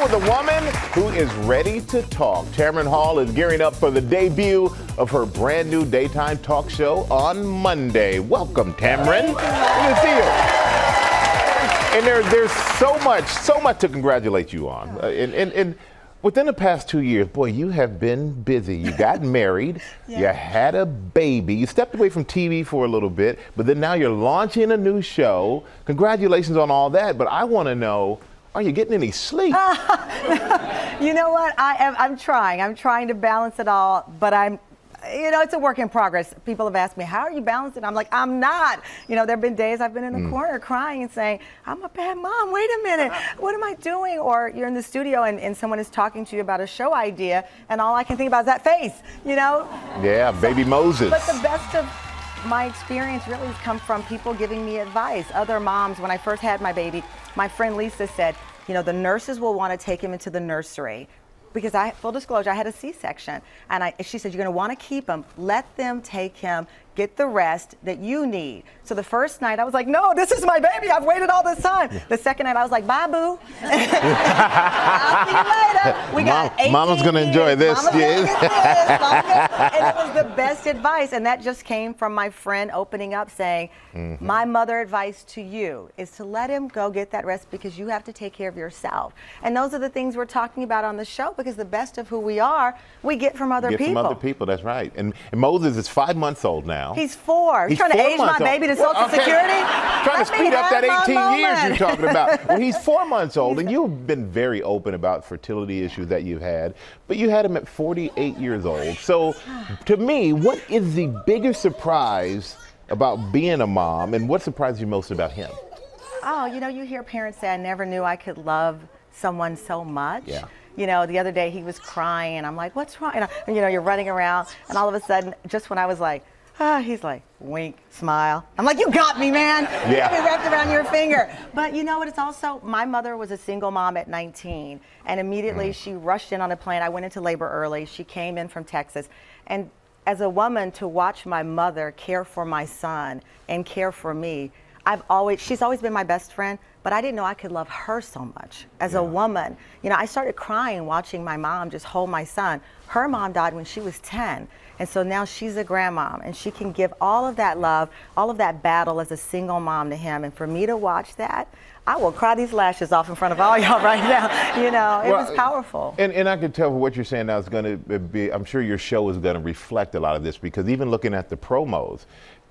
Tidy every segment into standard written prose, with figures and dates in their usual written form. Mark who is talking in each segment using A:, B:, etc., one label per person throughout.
A: with a woman who is ready to talk. Tamron Hall is gearing up for the debut of her brand new daytime talk show on Monday. Welcome, Tamron. Good to see you. And there's so much to congratulate you on. And within the past 2 years, boy, you have been busy. You got married, yeah. You had a baby, you stepped away from TV for a little bit, but then now you're launching a new show. Congratulations on all that, but I want to know, are you getting any sleep?
B: You know what? I'm trying. I'm trying to balance it all, but it's a work in progress. People have asked me, how are you balancing? I'm like, I'm not. There have been days I've been in the corner crying and saying, I'm a bad mom. Wait a minute. What am I doing? Or you're in the studio and someone is talking to you about a show idea, and all I can think about is that face,
A: Yeah, baby Moses.
B: But the best of my experience really has come from people giving me advice. Other moms, when I first had my baby, my friend Lisa said, the nurses will want to take him into the nursery. Because full disclosure, I had a C-section, and she said, you're going to want to keep him. Let them take him. Get the rest that you need. So the first night, I was like, no, this is my baby. I've waited all this time. Yeah. The second night, I was like, bye, boo. I'll see you later. We got 18
A: Mama's going to enjoy this.
B: And it was the best advice, and that just came from my friend opening up saying, my mother advice to you is to let him go get that rest because you have to take care of yourself. And those are the things we're talking about on the show because the best of who we are, we get from other people.
A: Get from other people, that's right. And Moses is 5 months old now.
B: He's 4. He's trying to age my baby to Social Security.
A: Trying to speed up that 18 years you're talking about. Well, he's 4 months old, and you've been very open about fertility issues that you've had, but you had him at 48 years old. So, to me, what is the biggest surprise about being a mom, and what surprised you most about him?
B: Oh, you hear parents say, I never knew I could love someone so much.
A: Yeah.
B: The other day he was crying, and I'm like, what's wrong? And you're running around, and all of a sudden, just when I was like, he's like, wink, smile. I'm like, you got me, man.
A: Yeah.
B: You got me wrapped around your finger. But you know what? It's also, my mother was a single mom at 19, and immediately she rushed in on a plane. I went into labor early. She came in from Texas. And as a woman, to watch my mother care for my son and care for me, she's always been my best friend, but I didn't know I could love her so much as a woman. I started crying watching my mom just hold my son. Her mom died when she was 10. And so now she's a grandmom, and she can give all of that love, all of that battle as a single mom to him. And for me to watch that, I will cry these lashes off in front of all y'all right now. It was powerful.
A: And I can tell what you're saying now is going to be, I'm sure your show is going to reflect a lot of this, because even looking at the promos,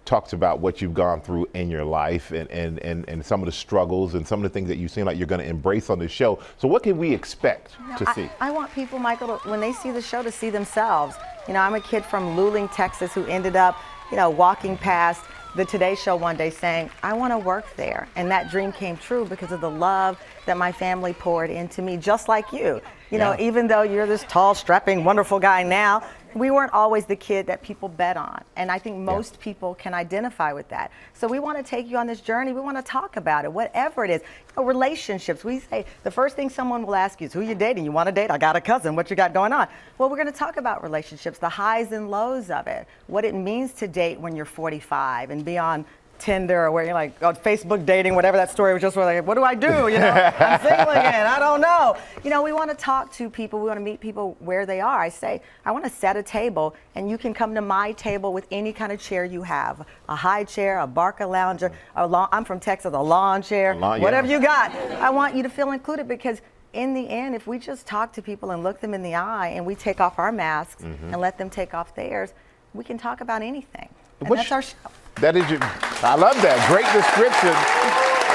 A: talks about what you've gone through in your life and some of the struggles and some of the things that you seem like you're going to embrace on the show. So what can we expect to see?
B: I want people, Michael, when they see the show, to see themselves. I'm a kid from Luling, Texas, who ended up, walking past the Today Show one day saying, I want to work there. And that dream came true because of the love that my family poured into me, just like you. Even though you're this tall, strapping, wonderful guy now, we weren't always the kid that people bet on. And I think most people can identify with that. So we want to take you on this journey. We want to talk about it, whatever it is. Relationships, we say, the first thing someone will ask you is, who you dating? You want to date? I got a cousin. What you got going on? Well, we're going to talk about relationships, the highs and lows of it, what it means to date when you're 45 and be on Tinder or where you're like on Facebook dating, whatever that story was, just where like, what do I do? I'm single again. I don't know. We want to talk to people. We want to meet people where they are. I say, I want to set a table, and you can come to my table with any kind of chair you have, a high chair, a Barca lounger, I'm from Texas, a lawn chair, whatever you got. I want you to feel included, because in the end, if we just talk to people and look them in the eye and we take off our masks and let them take off theirs, we can talk about anything. And that's our show.
A: I love that. Great description.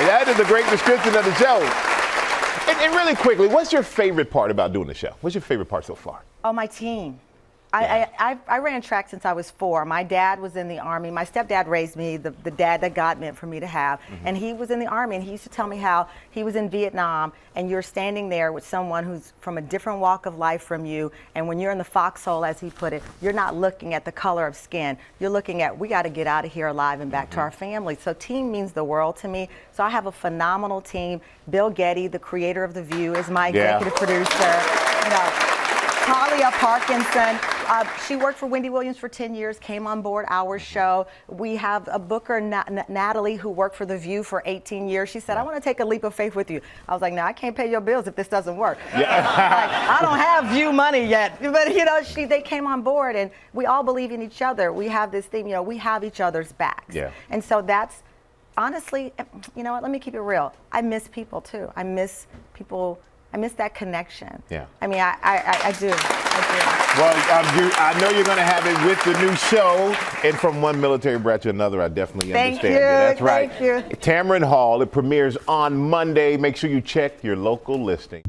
A: That is a great description of the show. And really quickly, what's your favorite part about doing the show? What's your favorite part so far?
B: Oh, my team. I ran track since I was 4. My dad was in the Army. My stepdad raised me, the dad that God meant for me to have. And he was in the Army, and he used to tell me how he was in Vietnam, and you're standing there with someone who's from a different walk of life from you, and when you're in the foxhole, as he put it, you're not looking at the color of skin. You're looking at, we got to get out of here alive and back to our family. So team means the world to me. So I have a phenomenal team. Bill Getty, the creator of The View, is my executive producer. Talia Parkinson, She worked for Wendy Williams for 10 years, came on board our show. We have a booker, Natalie, who worked for The View for 18 years. She said, I want to take a leap of faith with you. I was like, no, I can't pay your bills if this doesn't work. Yeah. Like, I don't have View money yet. But, you know, they came on board, and we all believe in each other. We have this thing, you know, we have each other's backs. Yeah. And so that's, honestly, you know what, let me keep it real. I miss people, too. I miss people. I miss that connection. Yeah. I mean, I do.
A: Well, I know you're going to have it with the new show, and from one military brat to another, I definitely understand. That's right.
B: Thank you.
A: Tamron Hall, it premieres on Monday. Make sure you check your local listing.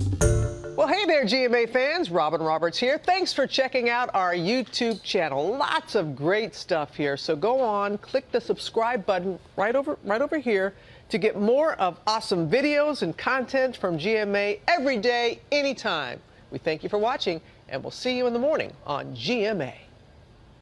C: Well, hey there, GMA fans. Robin Roberts here. Thanks for checking out our YouTube channel. Lots of great stuff here. So go on, click the subscribe button right over here to get more of awesome videos and content from GMA every day, anytime. We thank you for watching, and we'll see you in the morning on GMA.